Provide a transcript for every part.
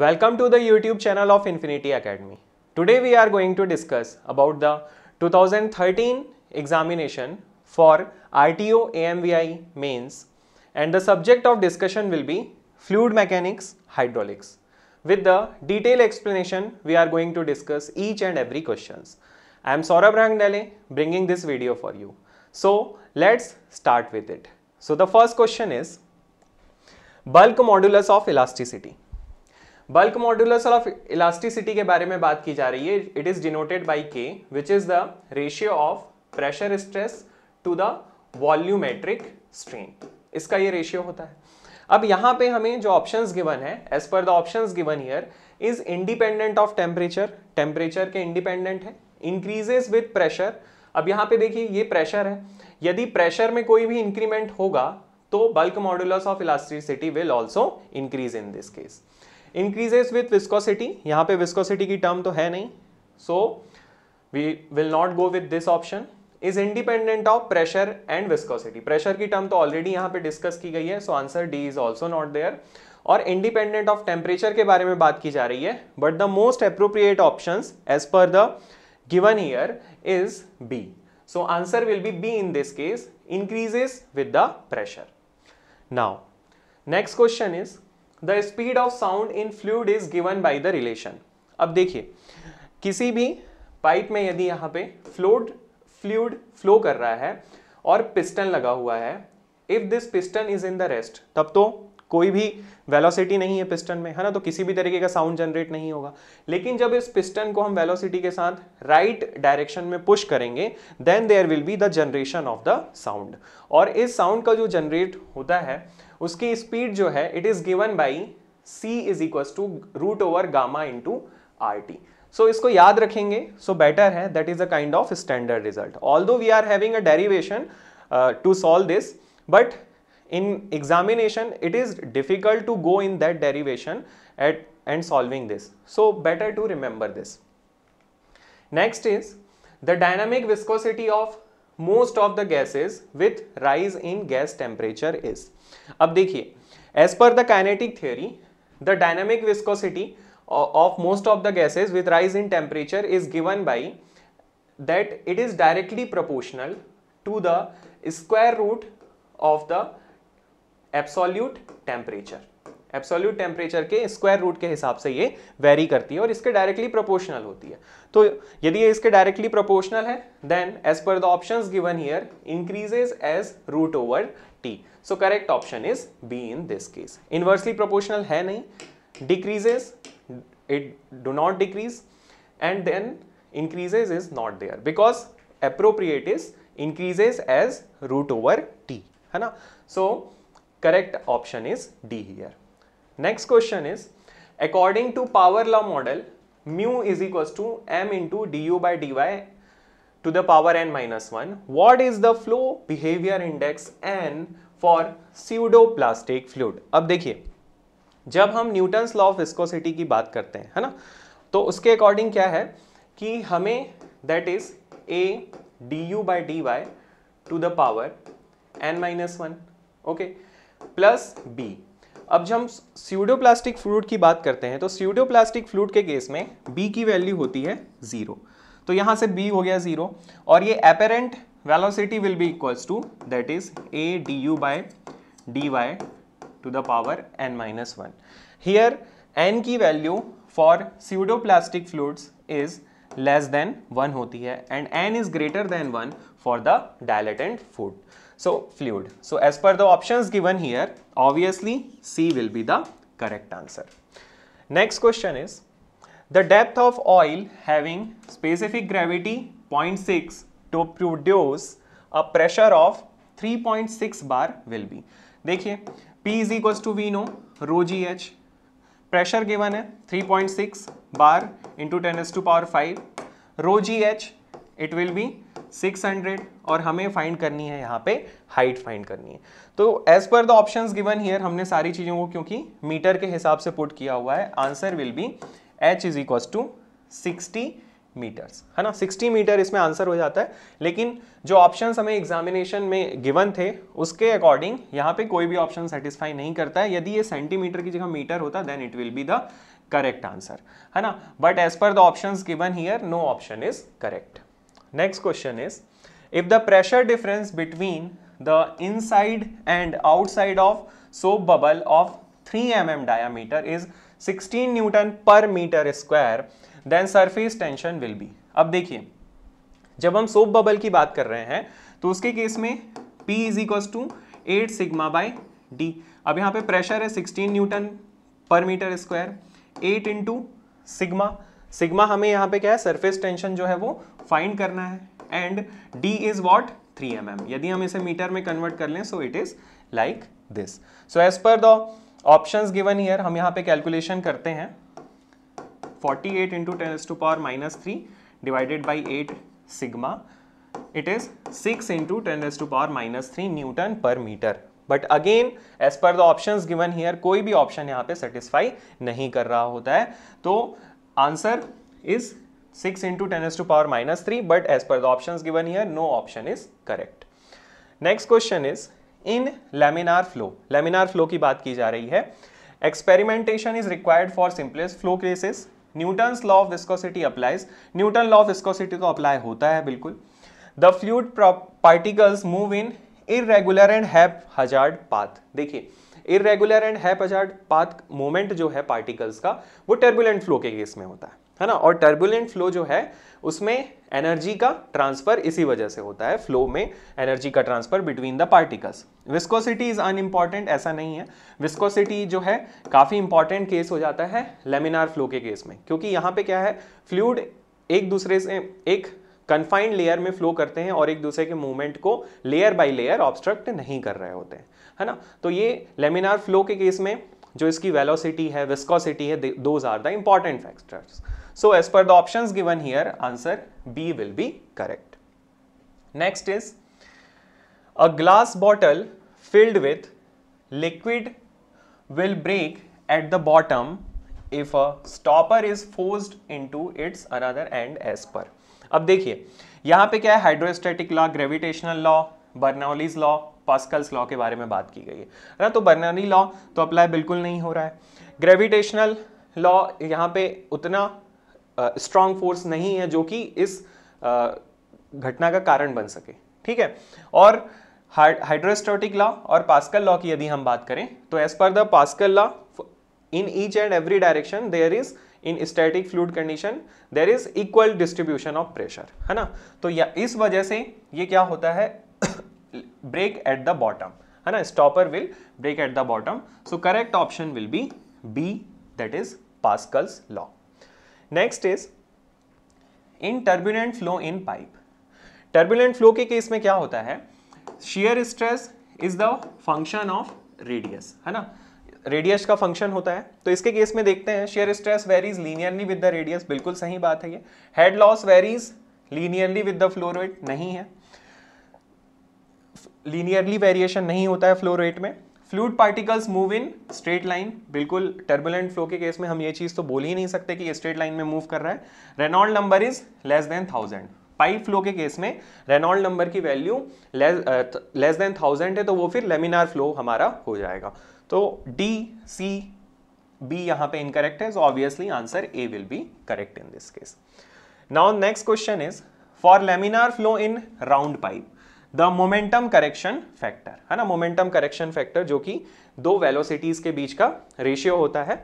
Welcome to the YouTube channel of Infinity Academy. Today we are going to discuss about the 2013 examination for RTO AMVI mains, and the subject of discussion will be fluid mechanics, hydraulics. With the detailed explanation we are going to discuss each and every questions. I am Saurabh Rangdale bringing this video for you. So let's start with it. So the first question is bulk modulus of elasticity. Bulk modulus of elasticity के बारे में बात की जा रही है. It is denoted by K which is the ratio of pressure stress to the volumetric strain. इसका ये रेशियो होता है. अब यहाँ पे हमें जो ऑप्शंस गिवन है as per the options given here is independent of temperature. Temperature के इंडिपेंडेंट है. Increases with pressure. अब यहाँ पे देखिए ये प्रेशर है. यदि प्रेशर में कोई भी इंक्रीमेंट होगा तो bulk modulus of elasticity will also increase in this case. Increases with viscosity. यहाँ पे विस्कोसिटी की टर्म तो है नहीं, so we will not go with this option. Is independent of pressure and viscosity. Pressure की term तो already यहाँ पे डिस्कस की गई है, so answer D is also not there. और इंडिपेंडेंट ऑफ टेम्परेचर के बारे में बात की जा रही है, but the most appropriate option as per the given here is B. So answer will be B in this case, increases with the pressure. Now next question is The speed of sound in fluid is given by the relation. अब देखिए किसी भी pipe में यदि यहाँ पे fluid flow कर रहा है और पिस्टन लगा हुआ है, if this piston is in the rest, तब तो कोई भी वेलोसिटी नहीं है पिस्टन में, है ना, तो किसी भी तरीके का साउंड जनरेट नहीं होगा. लेकिन जब इस पिस्टन को हम वेलोसिटी के साथ राइट डायरेक्शन में पुश करेंगे then there will be the generation of the sound. और इस साउंड का जो जनरेट होता है उसकी स्पीड जो है it is given by c is equal to root over gamma into R T. So इसको याद रखेंगे, सो बेटर है. That is a kind of standard result. Although we are having a derivation to solve this, but in examination it is difficult to go in that derivation and solving this, so better to remember this. Next is the dynamic viscosity of most of the gases with rise in gas temperature is. अब देखिए as per the kinetic theory the dynamic viscosity of most of the gases with rise in temperature is given by that it is directly proportional to the square root of the absolute temperature. Absolute temperature के square root के हिसाब से ये very करती है और इसके directly proportional होती है. तो यदि ये इसके डायरेक्टली प्रोपोर्शनल है then as per the options given here increases as root over T. So correct option is B in this case. Inversely proportional है नहीं, decreases it do not decrease and then increases is not there because appropriate is increases as root over T, है ना. सो correct option is D here. Next question is according to power law model mu is equals to m into du by dy to the power n minus 1. What is the flow behavior index n for pseudoplastic fluid? अब देखिए जब हम Newton's law of viscosity की बात करते हैं, है ना, तो उसके अकॉर्डिंग क्या है कि हमें that is a du by dy to the power n minus 1, okay, plus B. अब जब हम स्यूडोप्लास्टिक फ्लूइड की बात करते हैं तो स्यूडोप्लास्टिक फ्लूइड के केस में बी की वैल्यू होती है 0. तो यहां से बी हो गया 0 और ये apparent velocity will be equals to that is a d u by d y to the power n minus 1. Here n की value for pseudoplastic fluids is less than 1 होती है and n is greater than 1 for the dilatant fluid. So as per the options given here, obviously C will be the correct answer. Next question is the depth of oil having specific gravity 0.6 to produce a pressure of 3.6 bar will be. देखिए P is equals to we know rho GH. Pressure given है 3.6 bar into 10⁵. Rho GH it will be 600 और हमें find करनी है यहाँ पे height find करनी है. तो as per the options given here हमने सारी चीज़ों को क्योंकि मीटर के हिसाब से पुट किया हुआ है, answer will be h is equal to 60 meters, है ना. 60 मीटर इसमें आंसर हो जाता है. लेकिन जो ऑप्शंस हमें एग्जामिनेशन में गिवन थे उसके अकॉर्डिंग यहाँ पे कोई भी ऑप्शन सेटिस्फाई नहीं करता है. यदि ये सेंटीमीटर की जगह मीटर होता then it will be the correct answer, है ना. But as per the options given here no option is correct. Next question is if the pressure difference between the inside and outside of soap bubble of 3 mm diameter is 16 Newton per meter square, then surface tension will be. अब देखिए, जब हम soap bubble की बात कर रहे हैं तो उसके केस में P is equals to 8 sigma by D. अब यहाँ पे प्रेशर है 16 newton per meter square, 8 into sigma. Sigma हमें यहाँ पे क्या है, सरफेस टेंशन जो है वो फाइंड करना है, and D is what 3 mm. यदि हम इसे मीटर में कन्वर्ट कर लें so it is like this. So as per the options given here हम यहाँ पे कैलकुलेशन करते हैं. 48 into 10⁻³ divided by 8 sigma, it is 6 into 10⁻³ newton per metre. But again as per the options given here कोई भी option यहाँ पे satisfy नहीं कर रहा होता है, तो answer is 6 into 10⁻³ but as per the options given here no option is correct. Next question is in laminar flow की बात की जा रही है. Experimentation is required for simplest flow cases. Newton's law of viscosity applies. Newton law of viscosity तो apply होता है बिल्कुल. The fluid particles move in irregular and haphazard path. देखिए, irregular and haphazard path movement जो है particles का वो turbulent flow के केस में होता है ना. और टर्बुलेंट फ्लो जो है उसमें एनर्जी का ट्रांसफर इसी वजह से होता है, फ्लो में एनर्जी का transfer between the particles. Viscosity is unimportant, ऐसा नहीं है. विस्कोसिटी जो है काफी इंपॉर्टेंट केस हो जाता है लेमिनार फ्लो के केस में, क्योंकि यहाँ पे क्या है, फ्लूइड एक दूसरे से एक कन्फाइंड लेयर में फ्लो करते हैं और एक दूसरे के मूवमेंट को लेयर बाय लेयर ऑब्स्ट्रक्ट नहीं कर रहे होते हैं, है ना. तो ये लेमिनार फ्लो के केस में जो इसकी वेलोसिटी है, विस्कोसिटी है, those are the important factors. So as per the options given here, answer B will be correct. Next is a glass bottle filled with liquid will break at the bottom if a stopper is forced into its another end as per. अब देखिए यहाँ पे क्या है, hydrostatic law, gravitational law, Bernoulli's law, Pascal's law के बारे में बात की गई है ना. तो बर्नौली लॉ तो अप्लाई बिल्कुल नहीं हो रहा है. ग्रेविटेशनल लॉ यहाँ पे उतना स्ट्रॉन्ग फोर्स नहीं है जो कि इस घटना का कारण बन सके, ठीक है. और हाइड्रोस्टैटिक लॉ और पास्कल लॉ की यदि हम बात करें तो as per the Pascal law in each and every direction there is in static fluid condition there is equal distribution of pressure, है ना. तो इस वजह से ये क्या होता है, ब्रेक एट द बॉटम, है ना. Stopper will break at the bottom. So correct option will be B, that is Pascal's law. Next is in turbulent flow in pipe. Turbulent flow के केस में क्या होता है, shear stress is the function of radius, है ना. Radius का function होता है. तो इसके केस में देखते हैं, shear stress varies linearly with the radius, बिल्कुल सही बात है ये. Head loss varies linearly with the flow rate, नहीं है. लीनियरली वेरिएशन नहीं होता है फ्लो रेट में. Fluid particles move in straight line, बिल्कुल टर्बुलेंट फ्लो के केस में हम ये चीज तो बोल ही नहीं सकते कि ये स्ट्रेट लाइन में मूव कर रहा है. Reynold number is less than 1000. Pipe flow के केस में रेनॉल्ड नंबर की वैल्यू लेस देन 1000 है, तो वो फिर लेमिनार फ्लो हमारा हो जाएगा. तो डी सी बी यहाँ पे इनकरेक्ट है, so obviously answer A will be correct in this case. Now next question is for laminar flow in round pipe the momentum correction factor, है ना. मोमेंटम करेक्शन फैक्टर जो कि दो velocities के बीच का रेशियो होता है.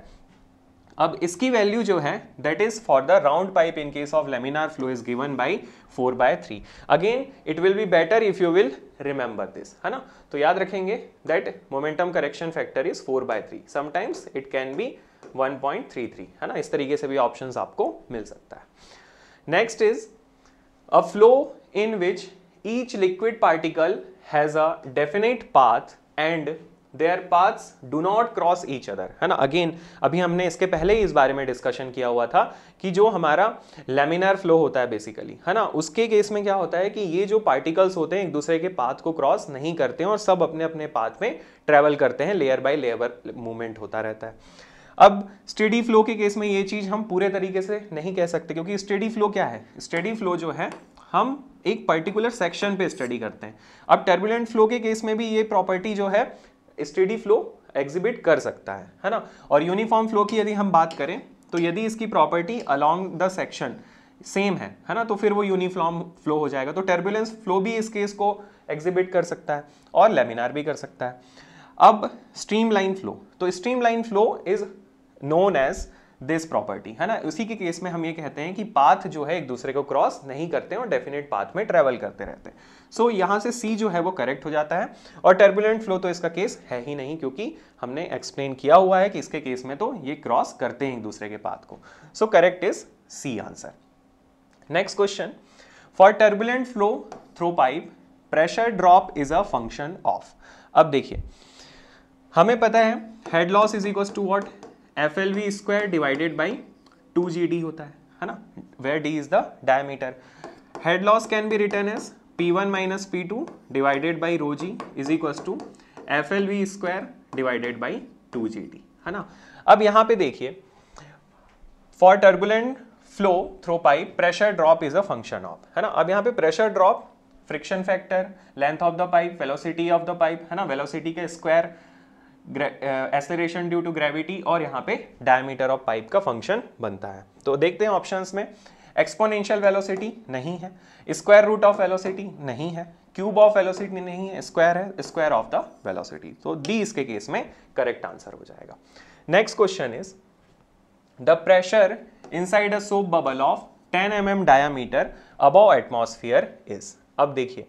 अब इसकी वैल्यू जो है that is for the round pipe in case of laminar flow is given by 4/3. Again it will be better if you will remember this, है ना. तो याद रखेंगे that momentum correction factor is 4/3. Sometimes it can be 1.33, है ना. इस तरीके से भी ऑप्शंस आपको मिल सकता है. Next is a flow in which each liquid particle has a definite path and their paths do not cross each other, है ना. अगेन अभी हमने इसके पहले ही इस बारे में डिस्कशन किया हुआ था कि जो हमारा लेमिनार फ्लो होता है बेसिकली, है ना, उसके केस में क्या होता है कि ये जो पार्टिकल्स होते हैं एक दूसरे के पाथ को क्रॉस नहीं करते हैं और सब अपने अपने पाथ में ट्रेवल करते हैं, लेयर बाय लेयर मूवमेंट होता रहता है. अब स्टेडी फ्लो के केस में ये चीज हम पूरे तरीके से नहीं कह सकते, क्योंकि स्टेडी फ्लो क्या है, स्टेडी फ्लो जो है हम एक पर्टिकुलर सेक्शन पे स्टडी करते हैं. अब टर्बुलेंट फ्लो के केस में भी ये प्रॉपर्टी जो है स्टेडी फ्लो एग्जिबिट कर सकता है ना. और यूनिफॉर्म फ्लो की यदि हम बात करें तो यदि इसकी property along the section same है ना, तो फिर वो यूनिफॉर्म फ्लो हो जाएगा। तो टर्बुलेंस फ्लो भी इस केस को एग्जिबिट कर सकता है और लेमिनार भी कर सकता है। अब स्ट्रीमलाइन फ्लो, तो streamline flow is known as this property, है ना। उसी के केस में हम ये कहते हैं कि पाथ जो है एक दूसरे को क्रॉस नहीं करते और डेफिनेट पाथ में ट्रेवल करते रहते हैं। सो यहां से सी जो है वो करेक्ट हो जाता है, और टर्बुलेंट फ्लो तो इसका केस है ही नहीं, क्योंकि हमने एक्सप्लेन किया हुआ है कि इसके केस में तो ये क्रॉस करते हैं एक दूसरे के पाथ को। So correct is C answer. Next question, for turbulent flow through pipe pressure drop is a function of. अब देखिए हमें पता है head loss is equal to what, FLV square divided by 2GD होता है ना, where D is the diameter. Head loss can be written as P1 minus P2 divided by rho g is equal to FLV square divided by 2GD, है ना। अब यहां पे देखिए for turbulent flow through pipe pressure drop is a function of, है ना। अब यहाँ पे pressure drop, friction factor, length of the pipe, velocity of the pipe, है ना, वेलोसिटी के square, acceleration due to gravity, और यहाँ पे डायमीटर ऑफ पाइप का फंक्शन बनता है। तो देखते हैं ऑप्शंस में, एक्सपोनेंशियल वेलोसिटी नहीं है, स्क्वायर रूट ऑफ वेलोसिटी नहीं है, क्यूब ऑफ वेलोसिटी नहीं है, स्क्वायर है, स्क्वायर ऑफ द वेलोसिटी। तो डी इसके केस में करेक्ट आंसर हो जाएगा। Next question is the pressure inside a soap bubble of 10 mm diameter above atmosphere is. अब देखिए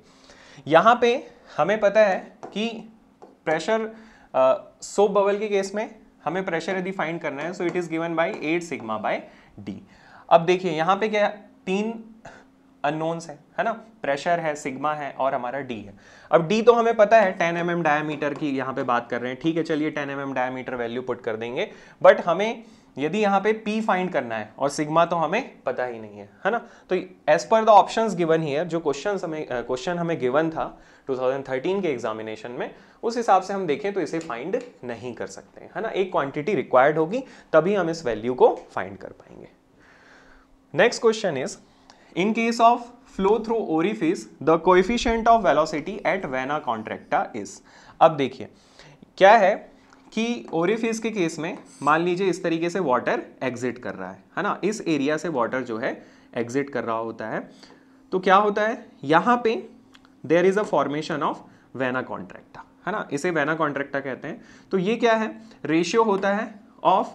यहां पे हमें पता है कि प्रेशर सोप बबल के केस में हमें प्रेशर यदि फाइंड करना है, सो it is given by 8 sigma bye D. अब देखिए यहां पे क्या, 3 अननोन्स है ना, प्रेशर है, सिग्मा है और हमारा डी है। अब डी तो हमें पता है 10 mm डायमीटर की यहाँ पे बात कर रहे हैं, ठीक है, चलिए 10 mm डायमीटर वैल्यू पुट कर देंगे, बट हमें यदि यहाँ पे P फाइंड करना है और सिग्मा तो हमें पता ही नहीं है ना। तो as per the options given here, जो क्वेश्चन हमें गिवन था 2013 के एग्जामिनेशन में, उस हिसाब से हम देखें तो इसे फाइंड नहीं कर सकते, है ना। एक क्वांटिटी रिक्वायर्ड होगी तभी हम इस वैल्यू को फाइंड कर पाएंगे। Next question is in case of flow through orifice the coefficient of velocity at vena contracta is. अब देखिए क्या है कि ओरिफिस के केस में मान लीजिए इस तरीके से वाटर एग्जिट कर रहा है ना, इस एरिया से वाटर जो है एग्जिट कर रहा होता है, तो क्या होता है यहाँ पे there is a formation of vena contracta, है ना, इसे वेना कॉन्ट्रैक्टा कहते हैं। तो ये क्या है, रेशियो होता है ऑफ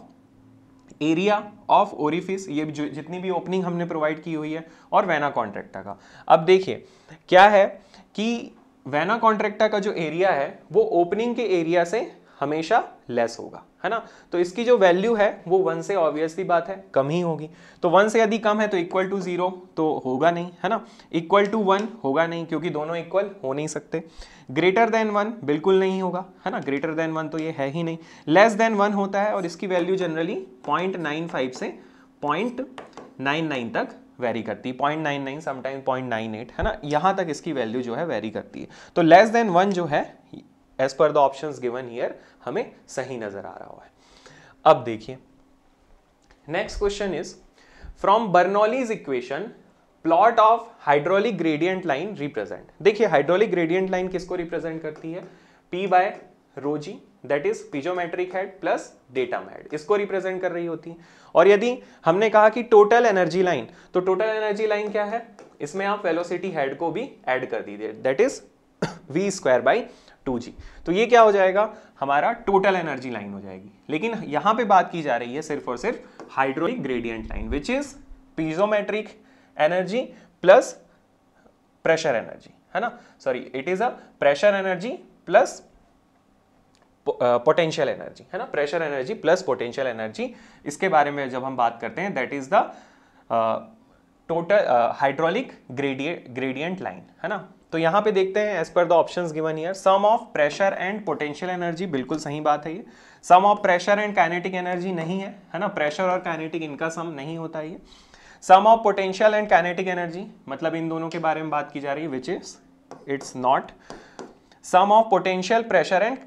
एरिया ऑफ ओरिफिस, ये जितनी भी ओपनिंग हमने प्रोवाइड की हुई है, और वेना कॉन्ट्रैक्टा का। अब देखिए क्या है कि वेना कॉन्ट्रैक्टा का जो एरिया है वो ओपनिंग के एरिया से हमेशा लेस होगा, है ना। तो इसकी जो वैल्यू है वो 1 से ऑब्वियसली बात है कम ही होगी। तो 1 से यदि कम है तो इक्वल टू 0 तो होगा नहीं, है ना। इक्वल टू 1 होगा नहीं, क्योंकि दोनों इक्वल हो नहीं सकते। ग्रेटर देन 1 बिल्कुल नहीं होगा, है ना, ग्रेटर देन 1 तो ये है ही नहीं। लेस देन 1 होता है और इसकी वैल्यू जनरली 0.95 से 0.99 तक वेरी करती है, 0.99 समटाइम 0.98, है ना, यहाँ तक इसकी वैल्यू जो है वेरी करती है। तो लेस देन 1 जो है as per the options given here हमें सही नजर आ रहा है। अब देखिए next question is from Bernoulli's equation plot of hydraulic gradient line represent. देखिए हाइड्रोलिक ग्रेडियंट लाइन किसको रिप्रेजेंट करती है, P by rho g, that is piezometric head plus datum head, इसको रिप्रेजेंट कर रही होती है। और यदि हमने कहा कि टोटल एनर्जी लाइन, तो टोटल एनर्जी लाइन क्या है, इसमें आप वेलोसिटी हेड को भी ऐड कर दीजिए, that is V square by 2G। तो ये क्या हो जाएगा, हमारा टोटल एनर्जी लाइन हो जाएगी। लेकिन यहां पे बात की जा रही है सिर्फ और सिर्फ hydraulic gradient line, which is piezometric energy plus pressure energy, है ना, sorry it is a pressure energy plus potential energy, है ना, pressure energy plus potential energy. इसके बारे में जब हम बात करते हैं that is the total hydraulic gradient line, है ना। तो यहां पे देखते हैं as per the options given here, sum of pressure and potential energy, बिल्कुल सही बात है ये। Sum of pressure and kinetic energy नहीं है ना, प्रेशर और काइनेटिक इनका सम नहीं होता है ये। Sum of potential and kinetic energy, मतलब इन दोनों के बारे में बात की जा रही है, which is it's not sum of potential, pressure and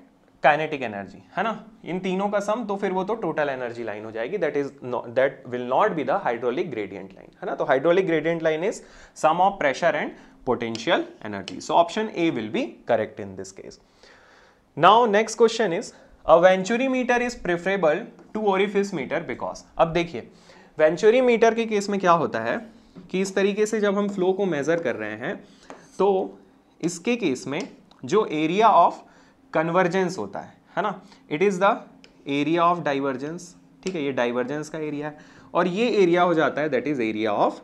kinetic energy, है ना, इन तीनों का सम, तो फिर वो तो टोटल एनर्जी लाइन हो जाएगी, that will not be the hydraulic gradient line, है ना। तो hydraulic gradient line is sum of pressure and potential energy. So option A will be correct in this case. Now next question is, a venturimeter is preferable to orifice meter because, अब देखिए venturi meter के case में क्या होता है कि इस तरीके से जब हम फ्लो को मेजर कर रहे हैं तो इसके केस में जो एरिया ऑफ कन्वर्जेंस होता है ना, it is the area of divergence, ठीक है, ये डाइवर्जेंस का एरिया है, और ये एरिया हो जाता है that is area of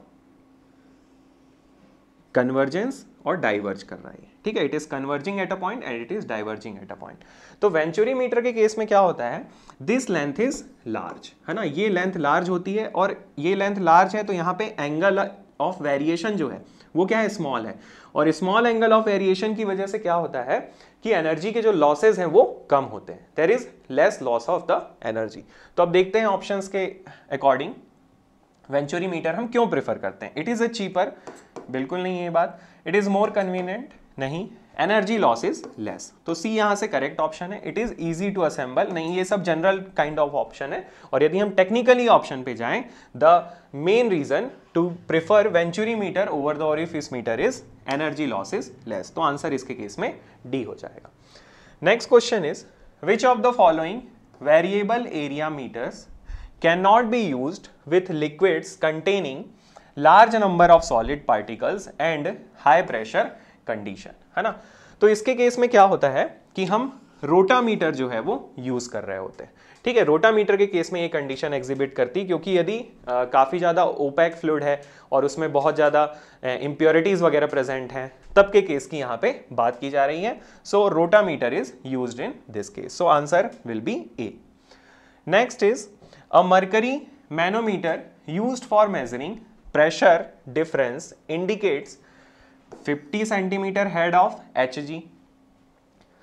convergence और डाइवर्ज कर रहा है, ठीक है, it is converging at a point and it is diverging at a point. तो वेंचुरी मीटर के केस में क्या होता है, दिस लेंथ इज लार्ज, है ना, ये लेंथ लार्ज होती है और ये लेंथ लार्ज है तो यहाँ पे एंगल ऑफ वेरिएशन जो है वो क्या है, स्मॉल है, और स्मॉल एंगल ऑफ वेरिएशन की वजह से क्या होता है कि एनर्जी के जो लॉसेस हैं वो कम होते हैं, there is less loss of the energy. तो अब देखते हैं ऑप्शंस के अकॉर्डिंग वेंचुरी मीटर हम क्यों प्रेफर करते हैं। इट इज अ चीपर, बिल्कुल नहीं है ये बात। इट इज मोर कन्वीनियंट, नहीं। एनर्जी लॉस इज लेस, तो सी यहां से करेक्ट ऑप्शन है। It is easy to assemble, नहीं, ये सब जनरल काइंड ऑफ ऑप्शन है। और यदि हम टेक्निकली ऑप्शन पे जाएं, the main reason to prefer venturi meter over the orifice meter is energy loss is less, तो आंसर इसके केस में डी हो जाएगा। Next question is which of the following variable area meters cannot be used with liquids containing large number of solid particles and high pressure condition, है ना। तो इसके case में क्या होता है कि हम रोटामीटर जो है वो यूज कर रहे होते हैं, ठीक है। रोटामीटर के केस में ये कंडीशन एग्जिबिट करती है क्योंकि यदि काफी ज्यादा ओपैक फ्लूइड है और उसमें बहुत ज्यादा इंप्योरिटीज वगैरह प्रेजेंट हैं, तब के केस की यहाँ पे बात की जा रही है। So rotameter is used in this case, so answer will be A. Next is a mercury manometer used for measuring pressure difference indicates 50 centimeter head of Hg.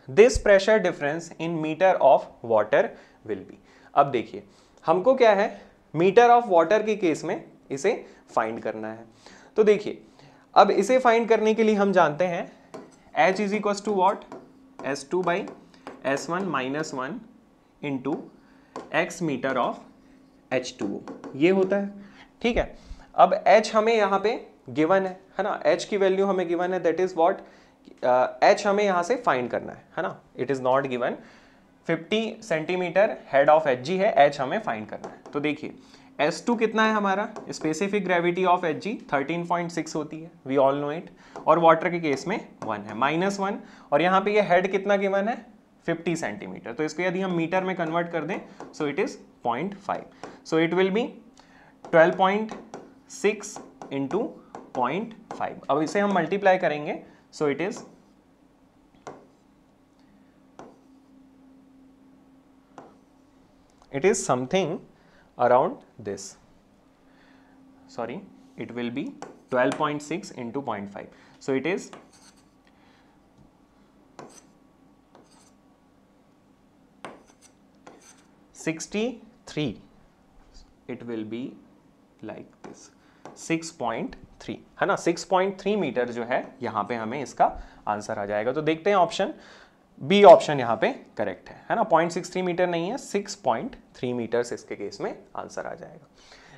This pressure difference in meter of water will be. अब देखिए हमको क्या है, metre of water के case में इसे find करना है। तो देखिए अब इसे फाइंड करने के लिए हम जानते हैं H is equal to what, S2 by S1 minus 1 into X meter of H2O, ये होता है, ठीक है। अब H हमें यहाँ पे गिवन है ना, H की वैल्यू हमें गिवन है, दैट इज व्हाट, H हमें यहाँ से फाइंड करना है ना, it is not given. 50 centimetre head of Hg है, H हमें फाइंड करना है। तो देखिए S2 कितना है हमारा, स्पेसिफिक ग्रेविटी ऑफ Hg 13.6 होती है, वी ऑल नो इट, और वाटर के केस में 1 है, -1, और यहाँ पे ये हेड कितना गिवन है 50 सेंटीमीटर, तो इसको यदि हम मीटर में कन्वर्ट कर दें सो it is 0.5, so it will B 12.6 into 0.5। अब इसे हम मल्टीप्लाई करेंगे सो it is something around this, sorry, it will be 12.6 into 0.5, so it is 63, it will be like this 6.3, है ना, 6.3 मीटर जो है यहाँ पे हमें इसका आंसर आ जाएगा। तो देखते हैं ऑप्शन बी, ऑप्शन यहाँ पे करेक्ट है ना, 0.63 मीटर नहीं है, 6.3 मीटर्स इसके केस में आंसर आ जाएगा।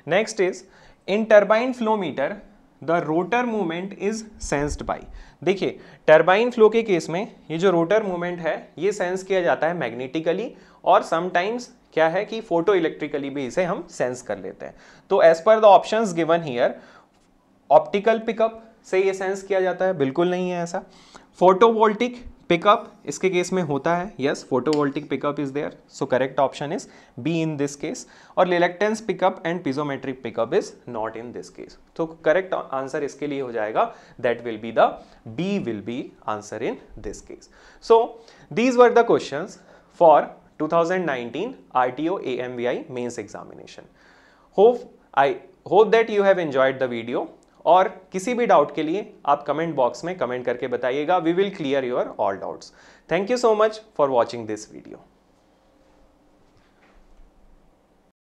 Next is in turbine flow meter the rotor movement is sensed by. देखिए टर्बाइन फ्लो के केस में ये जो रोटर मूवमेंट है ये सेंस किया जाता है मैग्नेटिकली, और समटाइम्स क्या है कि फोटो इलेक्ट्रिकली भी इसे हम सेंस कर लेते हैं। तो as per the options given here, optical pickup से ये सेंस किया जाता है, बिल्कुल नहीं है ऐसा। फोटोवोल्टिक पिकअप इसके केस में होता है, yes, photovoltaic pickup is there, so correct option is B in this case. और reluctance pickup and piezometric pickup is not in this case, तो करेक्ट आंसर इसके लिए हो जाएगा, that will be the B will be answer in this case. So these were the questions for 2019 RTO AMVI mains examination. I hope that you have enjoyed the video, और किसी भी doubt के लिए आप कमेंट बॉक्स में comment करके बताइएगा, we will clear your all doubts. Thank you so much for watching this video.